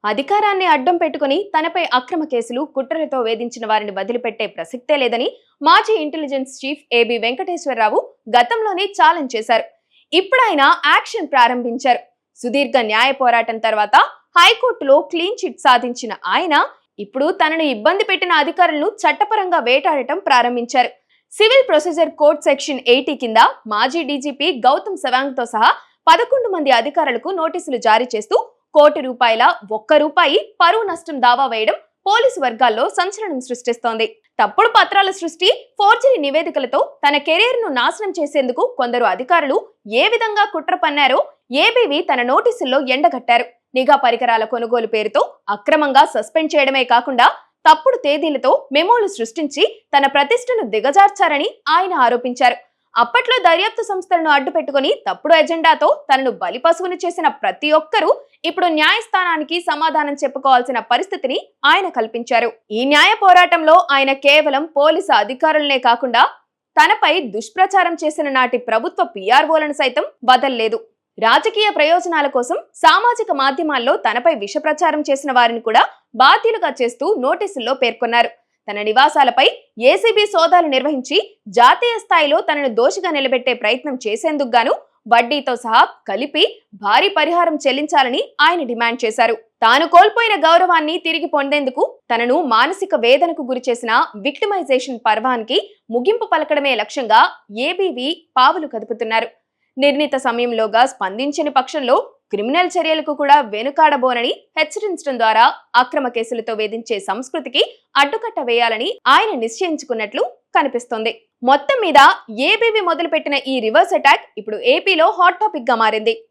అధికారాన్ని అడ్డం పెట్టుకుని తనపై అక్రమ కేసులు కుట్రలతో వేధించిన వారిని వదిలిపెట్టే ప్రసక్తే లేదని మాజీ ఇంటెలిజెన్స్ చీఫ్ ఏబి వెంకటేశ్వరరావు గతంలోనే ఛాలెంజ్ చేశారు. ఇప్పుడు ఆయన యాక్షన్ ప్రారంభించారు. సుదీర్ఘ న్యాయ పోరాటం తర్వాత హైకోర్టులో క్లీన్ చిట్ సాధించిన ఆయన ఇప్పుడు తనను ఇబ్బంది పెట్టిన అధికారులను చట్టపరంగా వేటాడటం ప్రారంభించారు. సివిల్ ప్రొసీజర్ కోడ్ సెక్షన్ 80 కింద మాజీ డీజీపీ గౌతమ్ సవాంగ్ తో సహా 11 మంది అధికారులకు నోటీసులు జారీ చేస్తూ ₹1 పరువు నష్టం దావా వేయడం పోలీసు వర్గాల్లో సంచలనం సృష్టిస్తోంది. తప్పుడు పత్రాల సృష్టి, ఫోర్జరీ నివేదికలతో తన కెరీర్ ను నాశనం చేసేందుకు కొందరు అధికారులు ఏ విధంగా కుట్ర పన్నారో ఏబీవీ తన నోటీసుల్లో ఎండగట్టారు. నిఘా పరికరాల కొనుగోలు పేరుతో అక్రమంగా సస్పెండ్ చేయడమే కాకుండా తప్పుడు తేదీలతో మెమోలు సృష్టించి తన ప్రతిష్టను దిగజార్చారని ఆయన ఆరోపించారు. అప్పట్లో దర్యాప్తు సంస్థలను అడ్డుపెట్టుకుని తప్పుడు ఎజెండాతో తనను బలిపశువును చేసిన ప్రతి ఒక్కరూ ఇప్పుడు న్యాయస్థానానికి సమాధానం చెప్పుకోవాల్సిన పరిస్థితిని ఆయన కల్పించారు. ఈ న్యాయ పోరాటంలో ఆయన కేవలం పోలీసు అధికారులనే కాకుండా తనపై దుష్ప్రచారం చేసిన నాటి ప్రభుత్వ పిఆర్ఓలను సైతం వదల్లేదు. రాజకీయ ప్రయోజనాల కోసం సామాజిక మాధ్యమాల్లో తనపై విష ప్రచారం చేసిన వారిని కూడా బాధ్యులుగా చేస్తూ నోటీసుల్లో పేర్కొన్నారు. తన నివాసాలపై ఏసీబీ సోదాలు నిర్వహించి జాతీయ స్థాయిలో తనను దోషిగా నిలబెట్టే ప్రయత్నం చేసేందుకు గాను వడ్డీతో సహా కలిపి భారీ పరిహారం చెల్లించాలని ఆయన డిమాండ్ చేశారు. తాను కోల్పోయిన గౌరవాన్ని తిరిగి పొందేందుకు తనను మానసిక వేదనకు గురిచేసిన విక్టిమైజేషన్ పర్వానికి ముగింపు పలకడమే లక్ష్యంగా ఏబీవీ పావులు కదుపుతున్నారు. నిర్ణీత సమయంలోగా స్పందించని పక్షంలో క్రిమినల్ చర్యలకు కూడా వెనుకాడబోనని హెచ్చరించడం ద్వారా అక్రమ కేసులతో వేధించే సంస్కృతికి అడ్డుకట్ట వేయాలని ఆయన నిశ్చయించుకున్నట్లు కనిపిస్తోంది. మొత్తం మీద ఏబీవీ మొదలుపెట్టిన ఈ రివర్స్ అటాక్ ఇప్పుడు ఏపీలో హాట్ టాపిక్ గా మారింది.